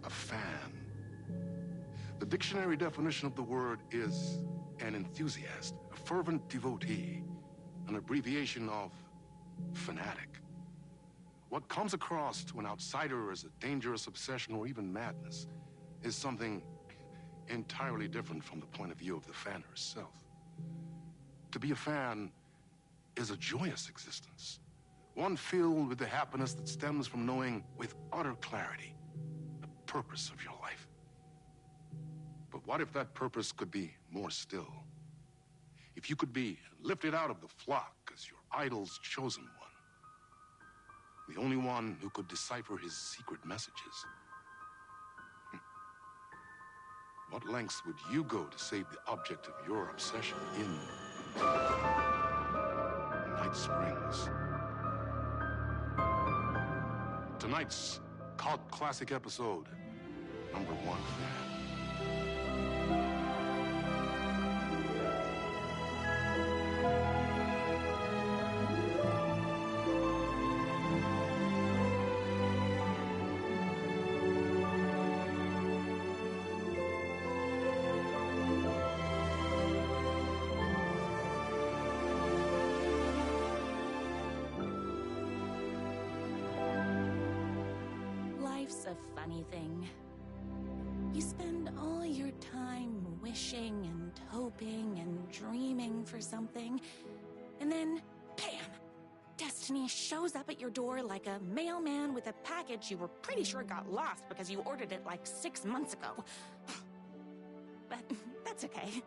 a fan. The dictionary definition of the word is an enthusiast, a fervent devotee, an abbreviation of fanatic. What comes across to an outsider as a dangerous obsession or even madness is something entirely different from the point of view of the fan herself. To be a fan is a joyous existence, one filled with the happiness that stems from knowing with utter clarity the purpose of your life. But what if that purpose could be more still? If you could be lifted out of the flock as your idol's chosen one, the only one who could decipher his secret messages. What lengths would you go to save the object of your obsession in Night Springs? Tonight's cult classic episode, number 1 fan. Life's a funny thing. You spend all your time wishing and hoping and dreaming for something, and then, bam! Destiny shows up at your door like a mailman with a package you were pretty sure got lost because you ordered it like 6 months ago. But that's okay.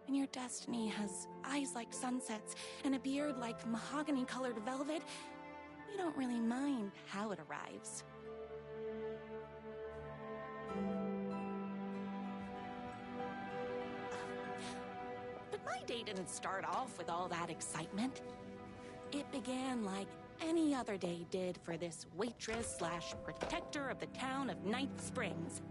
And your destiny has eyes like sunsets and a beard like mahogany-colored velvet. You don't really mind how it arrives. But my day didn't start off with all that excitement. It began like any other day did for this waitress/protector of the town of Night Springs.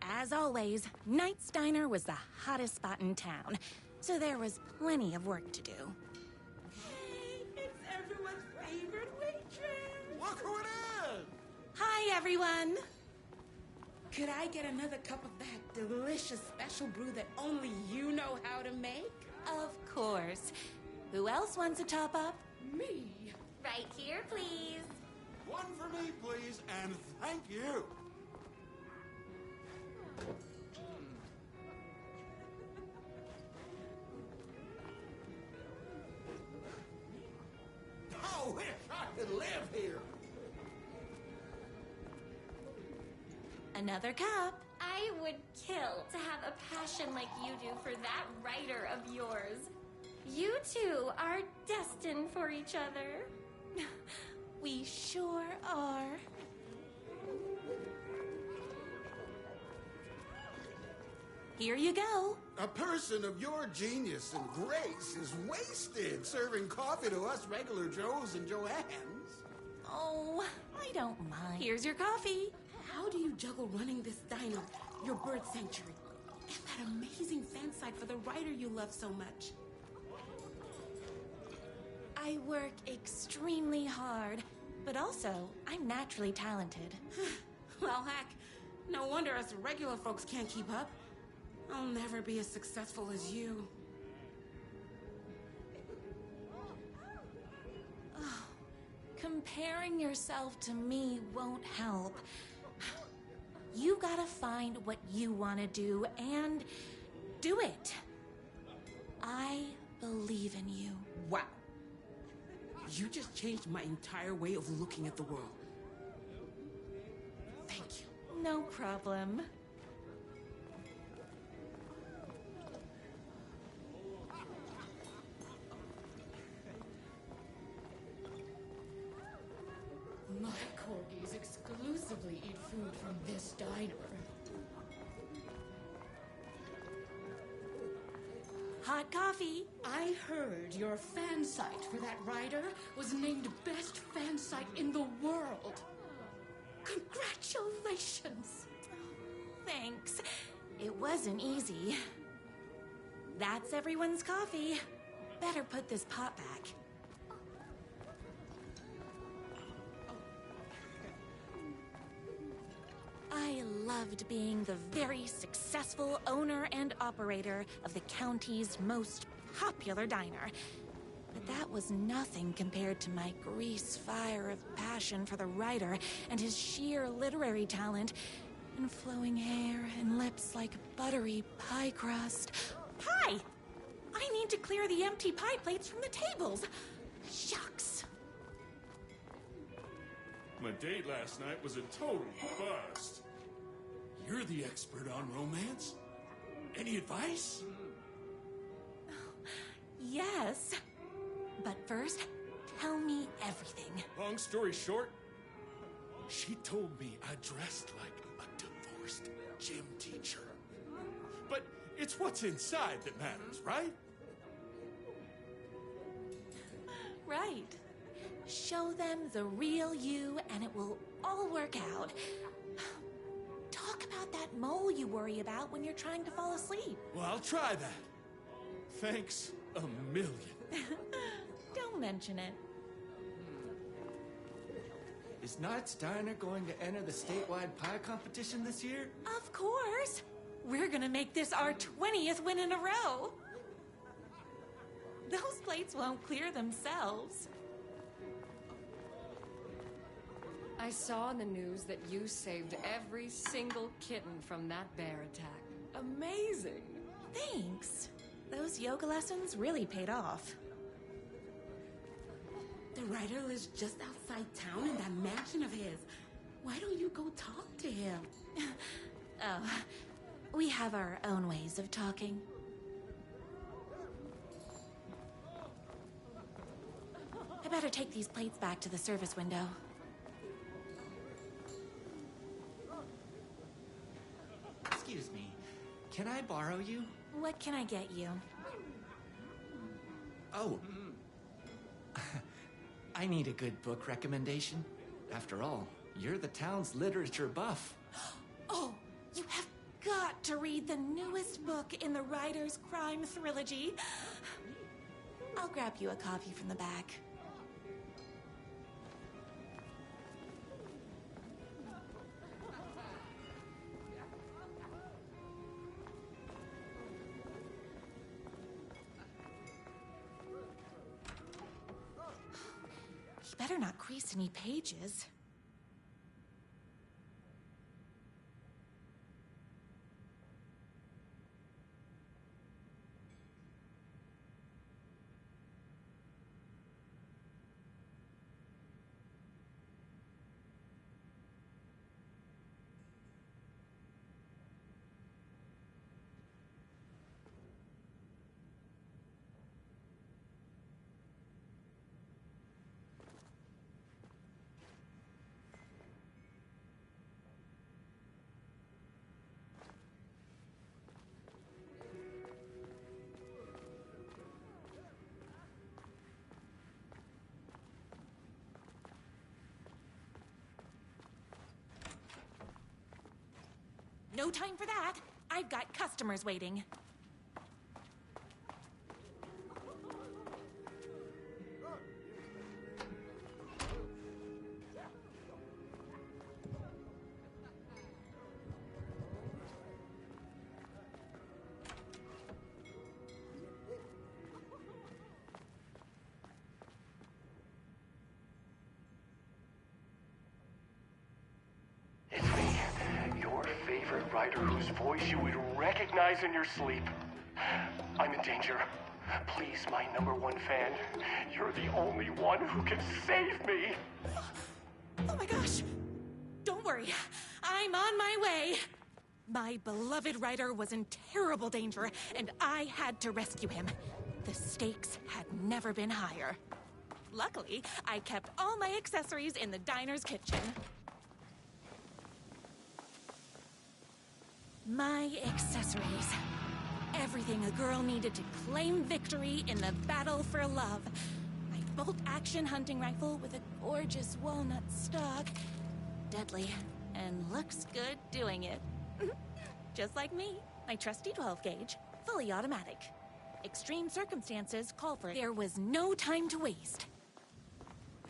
As always, Knight's Diner was the hottest spot in town, so there was plenty of work to do. Hey, it's everyone's favorite waitress! Look who it is! Hi, everyone! Could I get another cup of that delicious special brew that only you know how to make? Of course. Who else wants a top-up? Me. Right here, please. One for me, please, and thank you. I wish I could live here. Another cup. I would kill to have a passion like you do for that writer of yours. You two are destined for each other. We sure are. Here you go. A person of your genius and grace is wasted serving coffee to us regular Joes and Joannes. Oh, I don't mind. Here's your coffee. How do you juggle running this diner, your bird sanctuary, and that amazing fan site for the writer you love so much? I work extremely hard, but also I'm naturally talented. Well, heck, no wonder us regular folks can't keep up. I'll never be as successful as you. Oh, comparing yourself to me won't help. You gotta find what you want to do and do it. I believe in you. Wow. You just changed my entire way of looking at the world. Thank you. No problem. My corgis exclusively eat food from this diner. Hot coffee. I heard your fan site for that writer was named best fan site in the world. Congratulations! Thanks. It wasn't easy. That's everyone's coffee. Better put this pot back. loved being the very successful owner and operator of the county's most popular diner. But that was nothing compared to my grease fire of passion for the writer and his sheer literary talent, and flowing hair and lips like buttery pie crust. Pie! I need to clear the empty pie plates from the tables. Shucks. My date last night was a total bust. You're the expert on romance. Any advice? Yes. But first, tell me everything. Long story short, she told me I dressed like a divorced gym teacher. But it's what's inside that matters, right? Right. Show them the real you and it will all work out. Talk about that mole you worry about when you're trying to fall asleep. Well, I'll try that. Thanks a million. Don't mention it. Is Knight's Diner going to enter the statewide pie competition this year? Of course. We're gonna make this our 20th win in a row. Those plates won't clear themselves. I saw in the news that you saved every single kitten from that bear attack. Amazing! Thanks. Those yoga lessons really paid off. The writer lives just outside town in that mansion of his. Why don't you go talk to him? Oh, we have our own ways of talking. I better take these plates back to the service window. Excuse me, can I borrow you? What can I get you? Oh. I need a good book recommendation. After all, you're the town's literature buff. Oh, you have got to read the newest book in the Writer's Crime Trilogy. I'll grab you a copy from the back. You better not crease any pages. No time for that. I've got customers waiting. Writer whose voice you would recognize in your sleep. I'm in danger. Please, my #1 fan, you're the only one who can save me. Oh my gosh! Don't worry, I'm on my way. My beloved writer was in terrible danger, and I had to rescue him. The stakes had never been higher. Luckily, I kept all my accessories in the diner's kitchen. My accessories. Everything a girl needed to claim victory in the battle for love. My bolt-action hunting rifle with a gorgeous walnut stock. Deadly, and looks good doing it. Just like me, my trusty 12-gauge, fully automatic. Extreme circumstances call for it. There was no time to waste.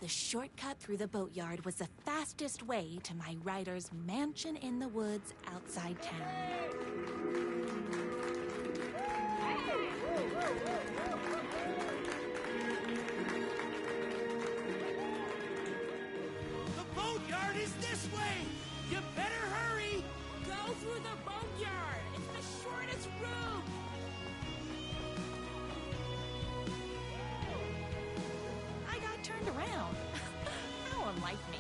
The shortcut through the boatyard was the fastest way to my writer's mansion in the woods outside town. The boatyard is this way! You better hurry! Go through the boatyard! It's the shortest route! I got turned around. How unlike me.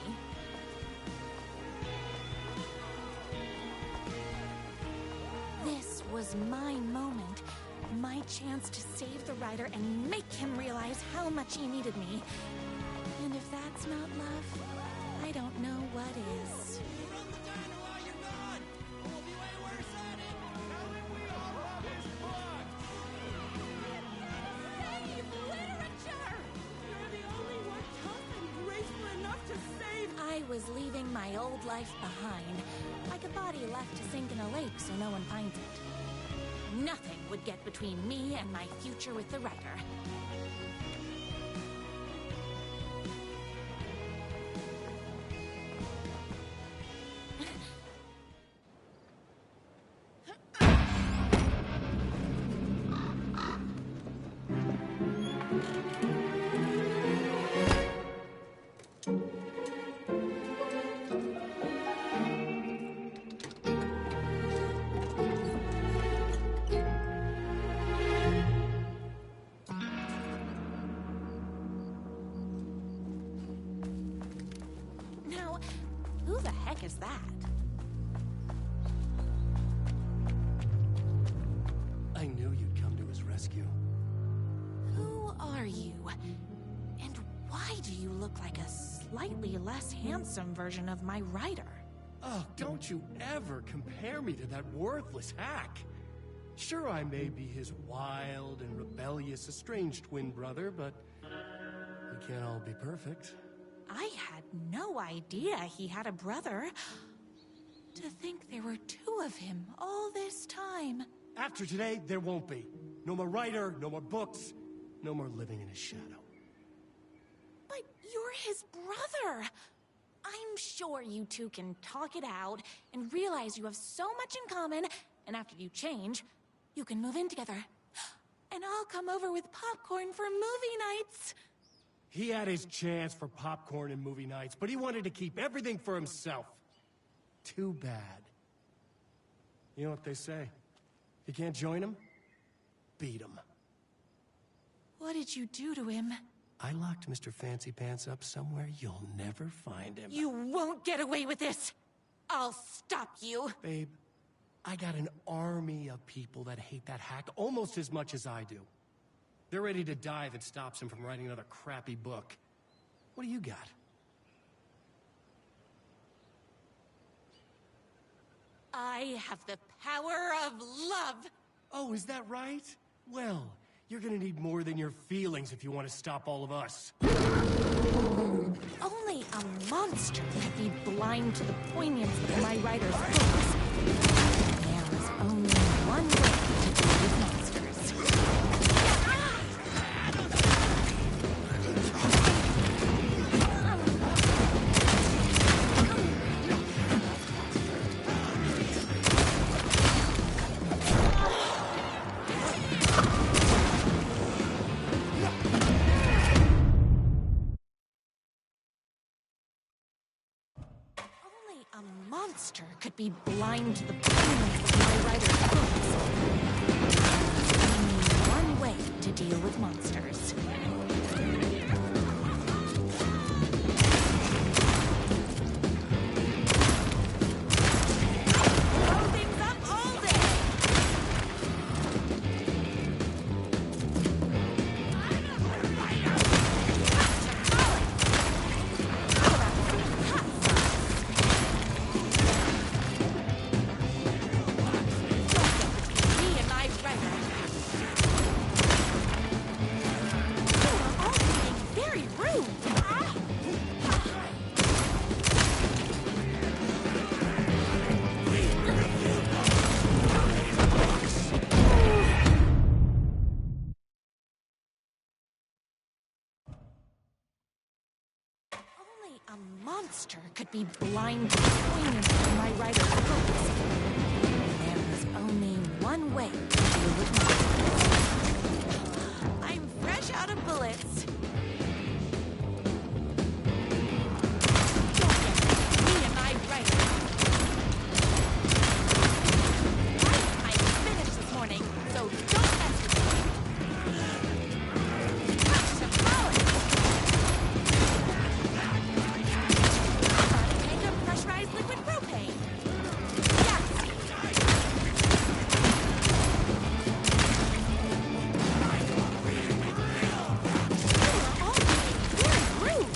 This was my moment. My chance to save the writer and make him realize how much he needed me. And if that's not love, I don't know what is. Run the diner while you're gone! We'll be way worse at it! How did we all love his book? Save literature! You're the only one tough and graceful enough to save... I was leaving my old life behind, like a body left to sink in a lake so no one finds it. Nothing would get between me and my future with the writer. Now, who the heck is that? I knew you'd come to his rescue. Who are you? And why do you look like a slightly less handsome version of my writer? Oh, don't you ever compare me to that worthless hack. Sure, I may be his wild and rebellious estranged twin brother, but we can't all be perfect. I had no idea he had a brother. To think there were two of him all this time. After today, there won't be. No more writer, no more books, no more living in his shadow. But you're his brother. I'm sure you two can talk it out and realize you have so much in common, and after you change, you can move in together. And I'll come over with popcorn for movie nights. He had his chance for popcorn and movie nights, but he wanted to keep everything for himself. Too bad. You know what they say? If you can't join him, beat him. What did you do to him? I locked Mr. Fancy Pants up somewhere you'll never find him. You won't get away with this. I'll stop you. Babe, I got an army of people that hate that hack almost as much as I do. They're ready to die if it stops him from writing another crappy book. What do you got? I have the power of love. Oh, is that right? Well, you're gonna need more than your feelings if you want to stop all of us. Only a monster can be blind to the poignancy of my writer's books. There is only one way to deal with monsters. A monster could be blind to the poignancy of my writer's books. Only one way to deal with monsters. Blow things up all day! Me and my writer. a monster could be blind to poignant to my writer's books. There is only one way to deal with monsters. I'm fresh out of bullets. Don't get me and my writer. I finished this morning, so don't mess with me. Touch some flowers. Take a pressurized liquid propane. Yes. You're all being very rude.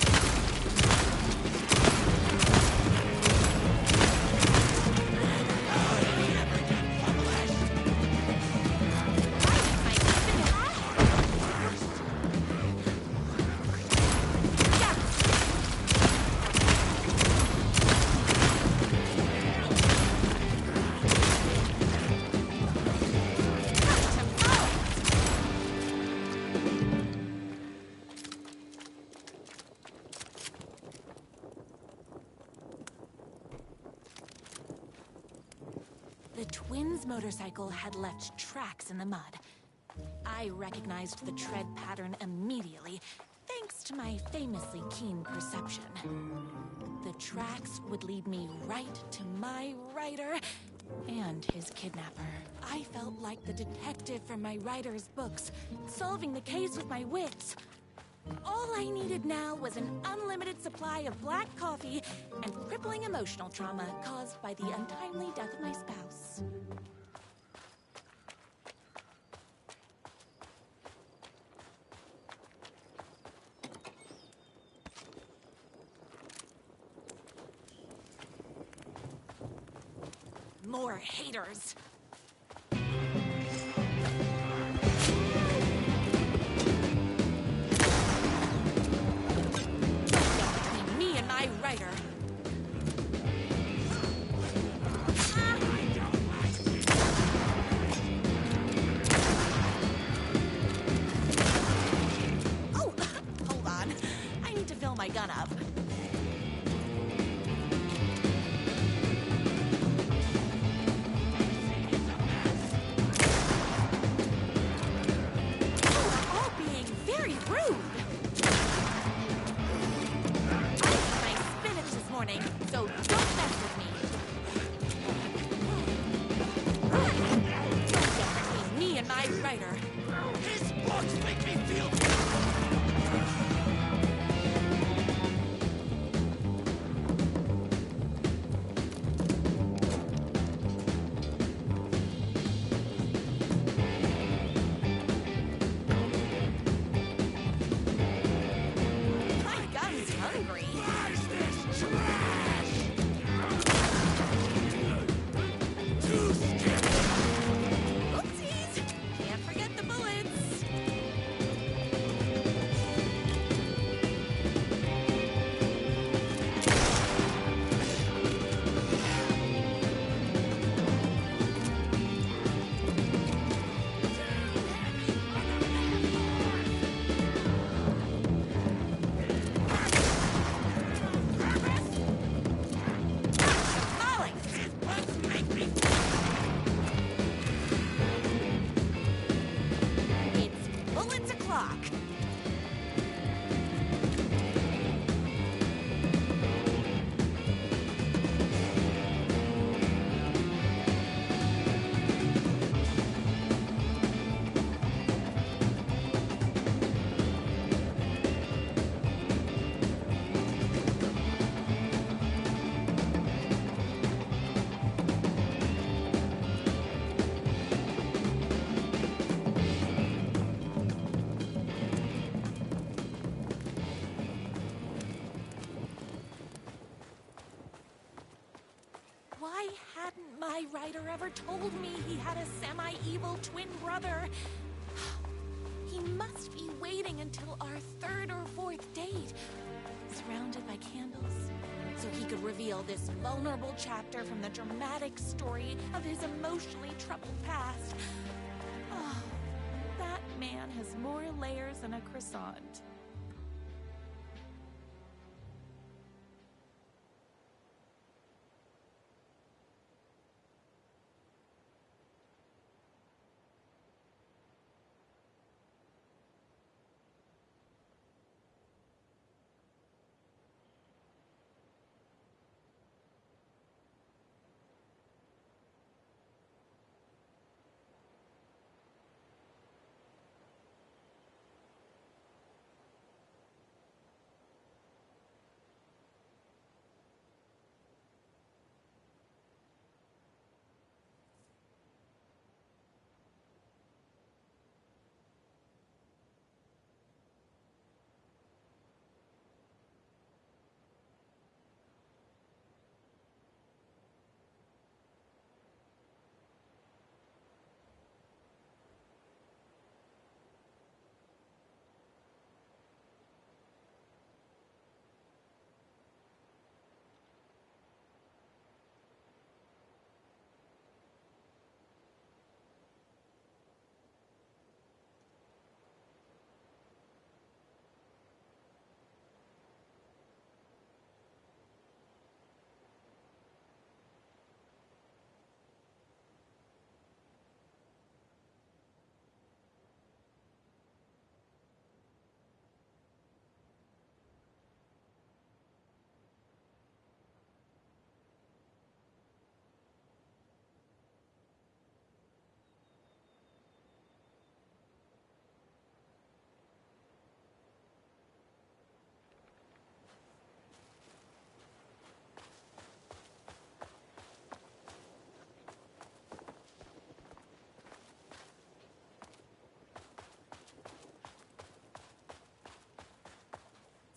The twins' motorcycle had left tracks in the mud. I recognized the tread pattern immediately, thanks to my famously keen perception. The tracks would lead me right to my writer and his kidnapper. I felt like the detective from my writer's books, solving the case with my wits. All I needed now was an unlimited supply of black coffee and crippling emotional trauma caused by the untimely death of my spouse. More haters. Between me and my writer. Oh, hold on. I need to fill my gun up. Why hadn't my writer ever told me he had a semi-evil twin brother? He must be waiting until our third or fourth date, surrounded by candles, so he could reveal this vulnerable chapter from the dramatic story of his emotionally troubled past. Oh, that man has more layers than a croissant.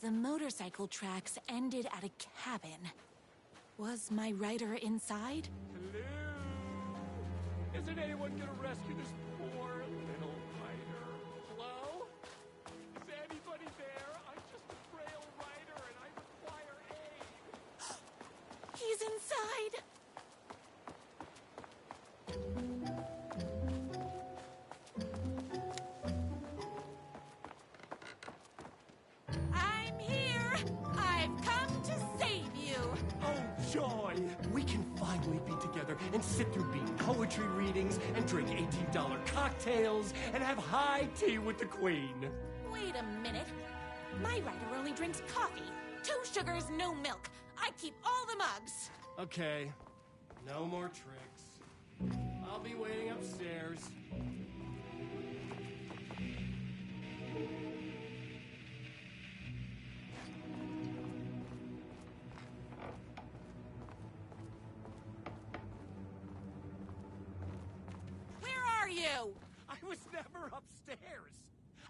The motorcycle tracks ended at a cabin. Was my rider inside? Hello? Isn't anyone gonna rescue this poor little rider? Hello? Is anybody there? I'm just a frail rider and I require aid. He's inside! I'm here! I've come to save you! Oh, joy! We can finally be together and sit through beat poetry readings and drink $18 cocktails and have high tea with the Queen. Wait a minute. My rider only drinks coffee. 2 sugars, no milk. I keep all the mugs. Okay, no more tricks. I'll be waiting upstairs. Where are you? I was never upstairs.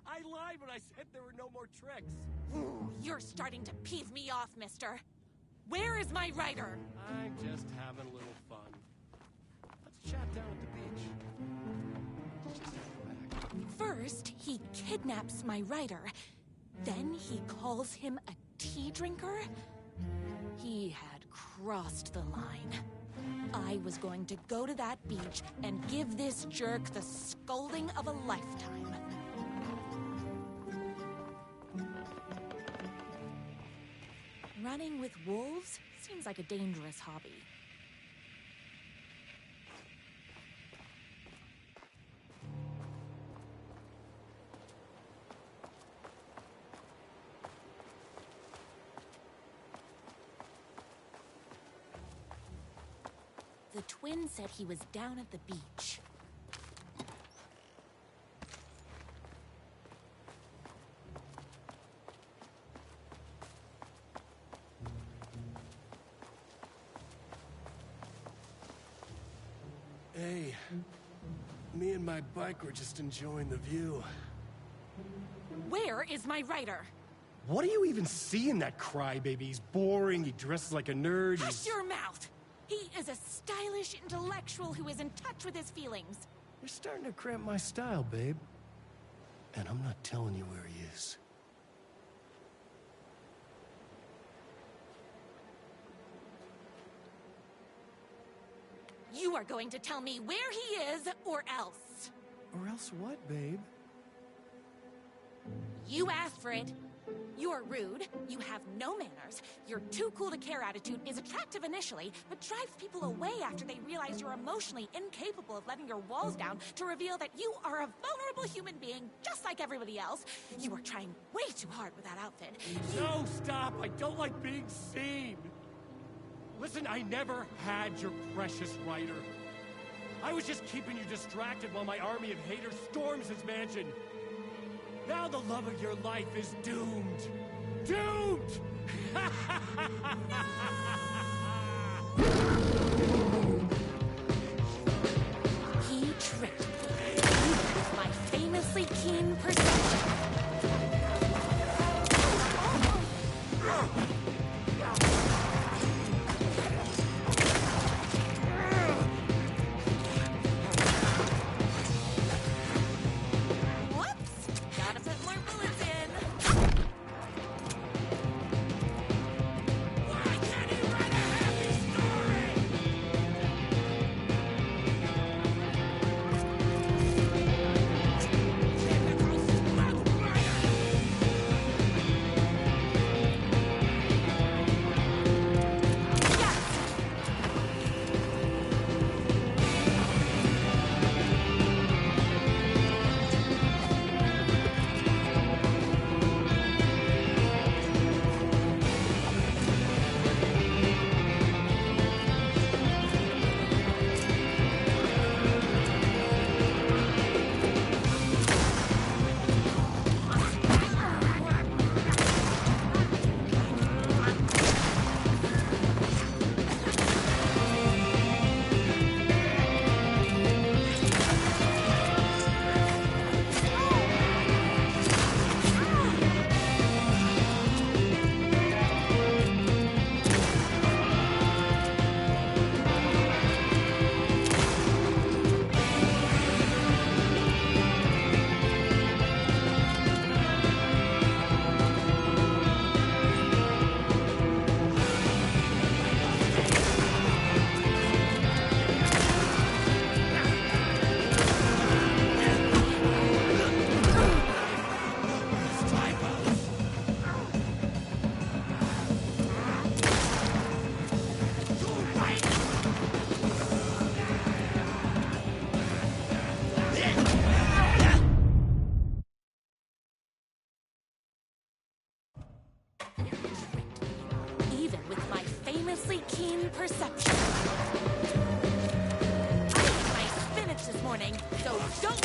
I lied when I said there were no more tricks. Ooh, you're starting to peeve me off, mister. Where is my rider? I'm just having a little fun. Let's chat down at the beach. Just have back. First, he kidnaps my rider. Then he calls him a tea drinker. He had crossed the line. I was going to go to that beach and give this jerk the scolding of a lifetime. Running with wolves seems like a dangerous hobby. The twin said he was down at the beach. Hey, me and my bike were just enjoying the view. Where is my rider? What do you even see in that crybaby? He's boring, he dresses like a nerd. Hush your mouth! He is a stylish intellectual who is in touch with his feelings. You're starting to cramp my style, babe. And I'm not telling you where he is. You are going to tell me where he is, or else. Or else what, babe? You asked for it. You're rude, you have no manners, your too cool to care attitude is attractive initially, but drives people away after they realize you're emotionally incapable of letting your walls down to reveal that you are a vulnerable human being just like everybody else. You are trying way too hard with that outfit. No, stop! I don't like being seen! Listen, I never had your precious rider. I was just keeping you distracted while my army of haters storms his mansion. Now the love of your life is doomed. Doomed! He tricked me. Even with my famously keen perception. famously keen perception. I ate my spinach this morning, so don't...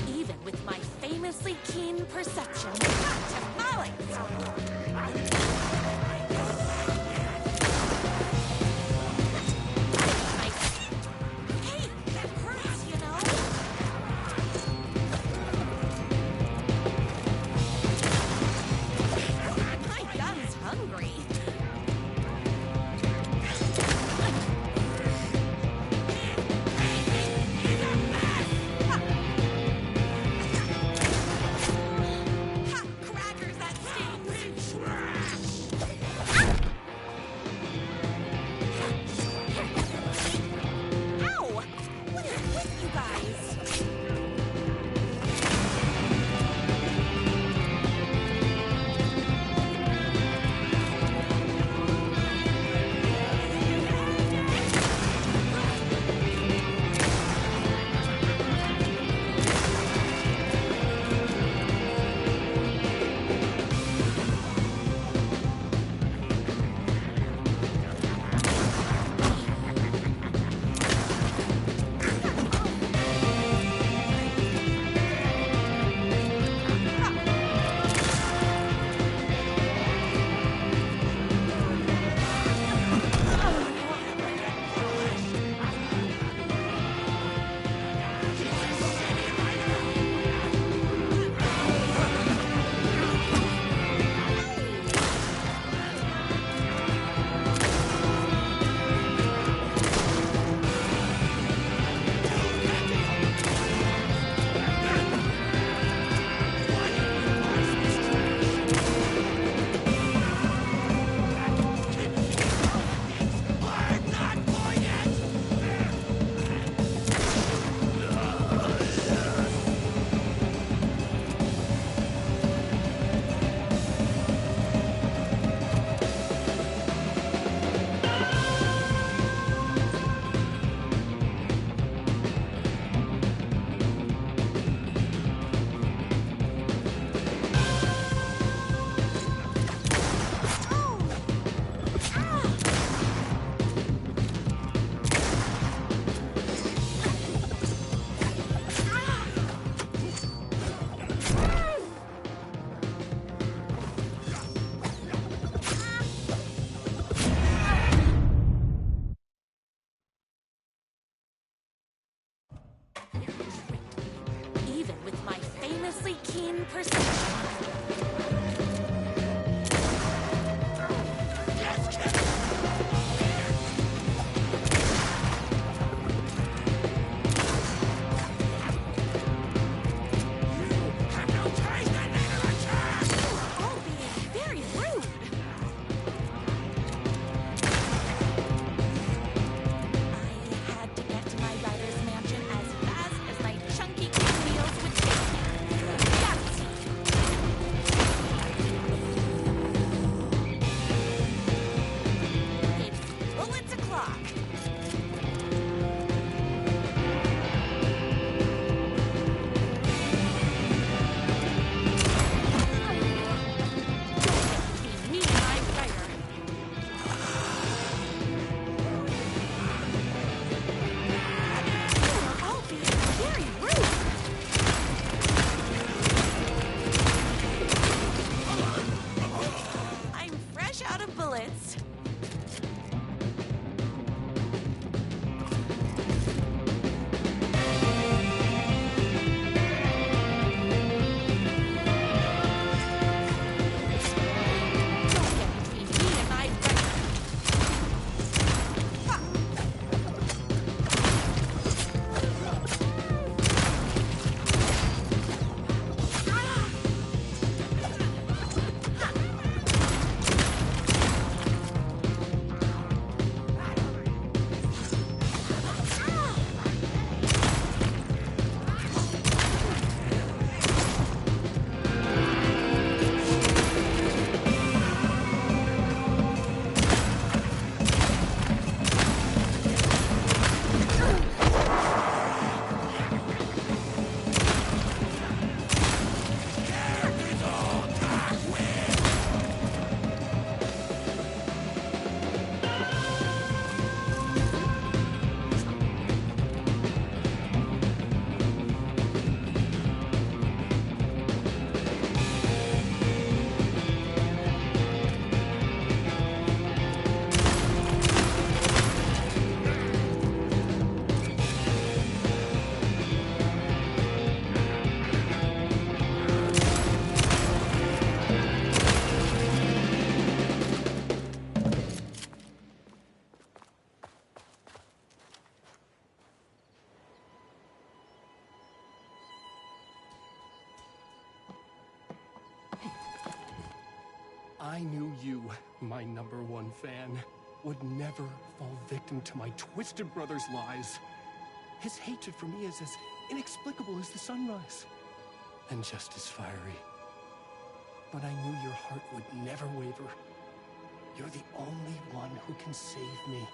Even with my famously keen perception, tamales! Hey, that hurts, you know? My gun's hungry. Ha! bullets. I knew you, my #1 fan, would never fall victim to my twisted brother's lies. His hatred for me is as inexplicable as the sunrise, and just as fiery. But I knew your heart would never waver. You're the only one who can save me.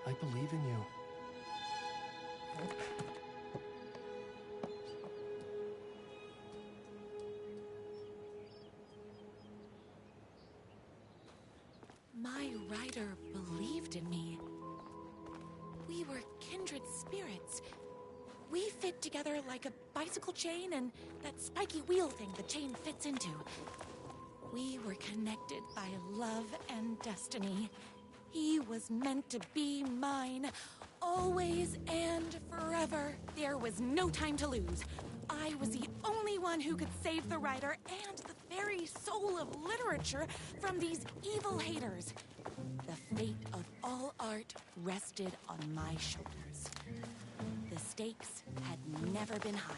I believe in you. My rider believed in me. We were kindred spirits. We fit together like a bicycle chain and that spiky wheel thing the chain fits into. We were connected by love and destiny. He was meant to be mine, always and forever. There was no time to lose. I was the only one who could save the writer and the very soul of literature from these evil haters. The fate of all art rested on my shoulders. The stakes had never been higher.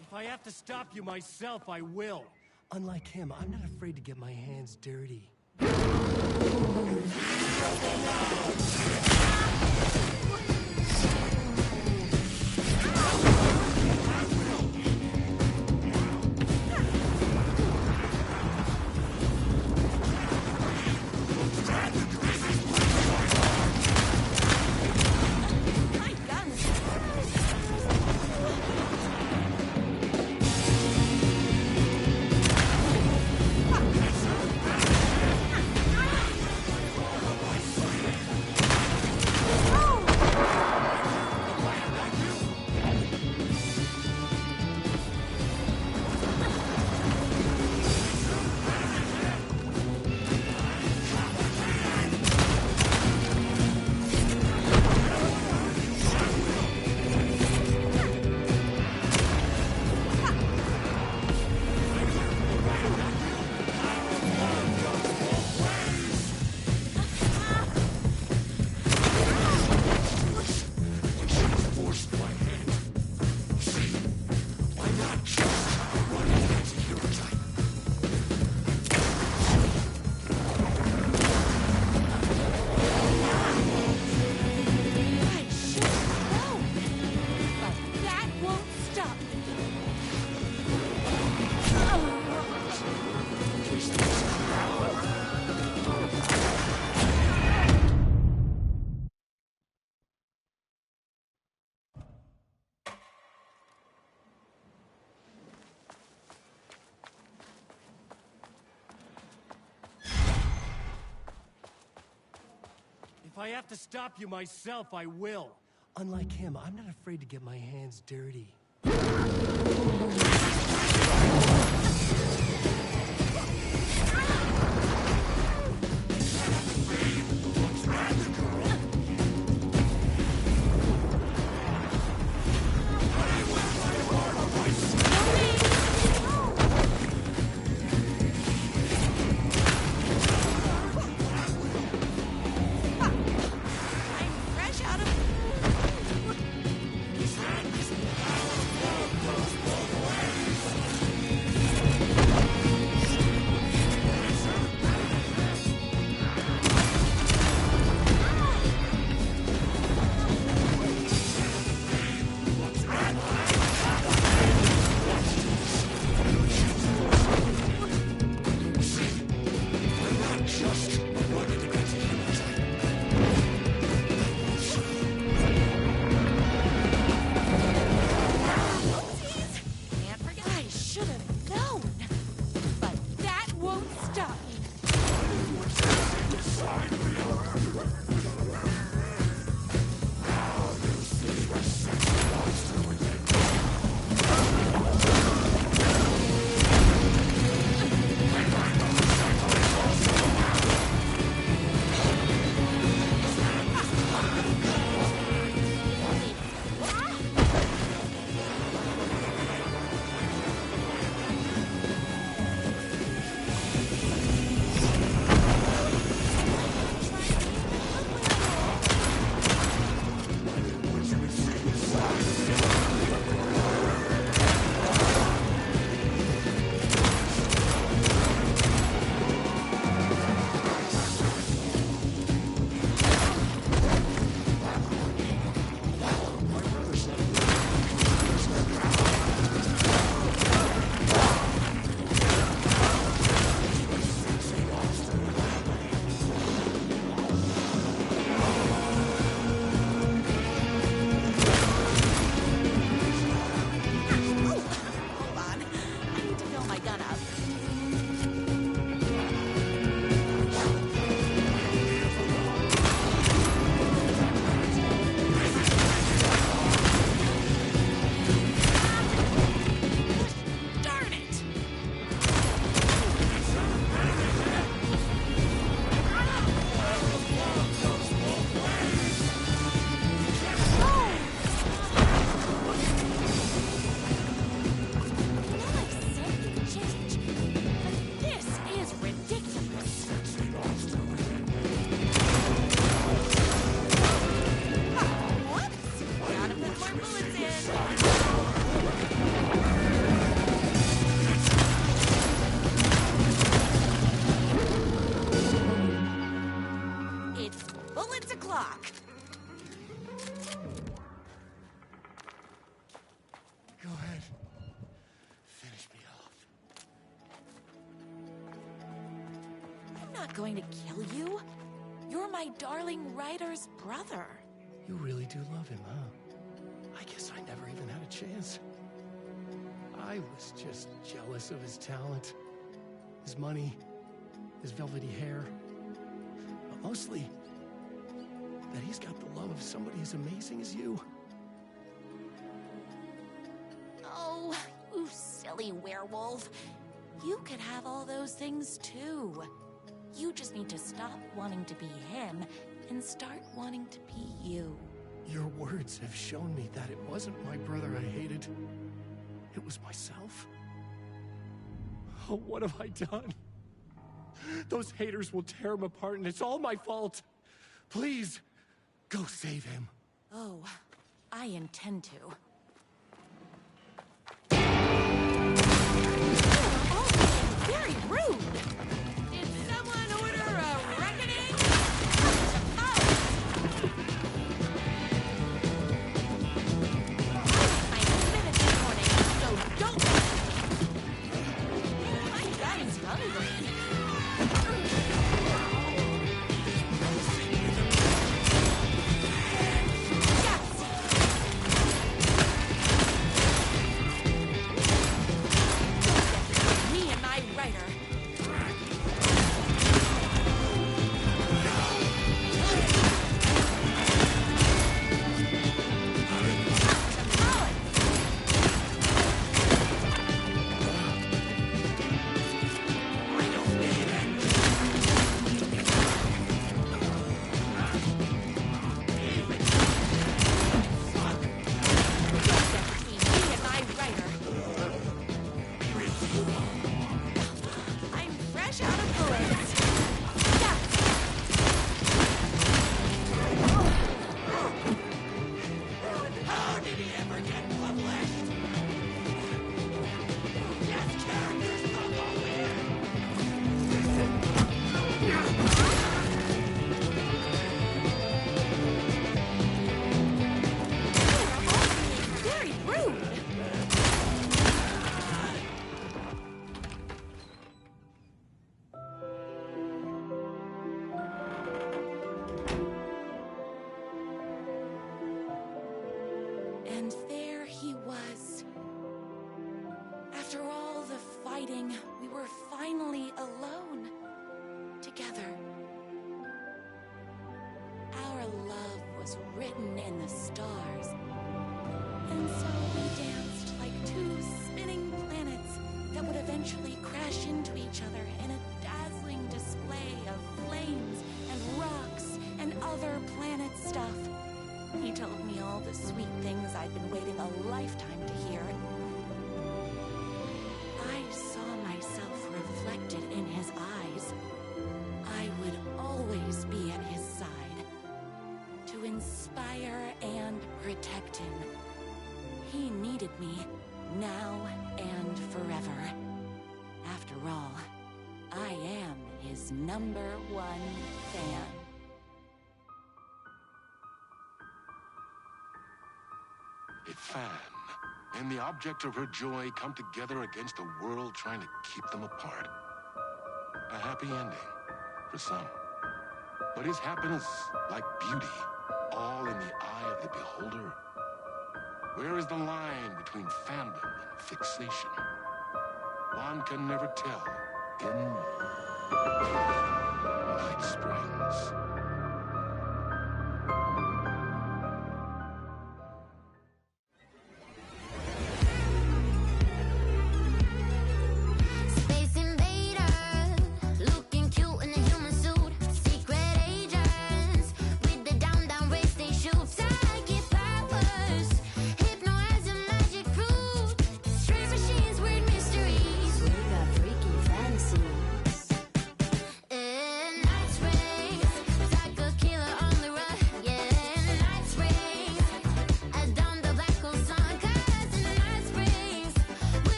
If I have to stop you myself, I will. Unlike him, I'm not afraid to get my hands dirty. Oh! If I have to stop you myself, I will. Unlike him, I'm not afraid to get my hands dirty. Going to kill you? You're my darling writer's brother. You really do love him, huh? I guess I never even had a chance. I was just jealous of his talent, his money, his velvety hair. But mostly, that he's got the love of somebody as amazing as you. Oh, you silly werewolf. You could have all those things too. You just need to stop wanting to be him and start wanting to be you. Your words have shown me that it wasn't my brother I hated. It was myself. Oh, what have I done? Those haters will tear him apart, and it's all my fault. Please, go save him. Oh, I intend to. Oh, very rude. Hungry. And there he was. After all the fighting, we were finally alone. Together. Our love was written in the stars. And so we danced like two spinning planets that would eventually crash into each other in a dazzling display of flames and rocks and other planet stuff. He told me all the sweet things I'd been waiting a lifetime to hear. I saw myself reflected in his eyes. I would always be at his side, to inspire and protect him. He needed me, now and forever. After all, I am his #1 fan. A fan and the object of her joy come together against a world trying to keep them apart. A happy ending for some. But is happiness, like beauty, all in the eye of the beholder? Where is the line between fandom and fixation? One can never tell in Night Springs.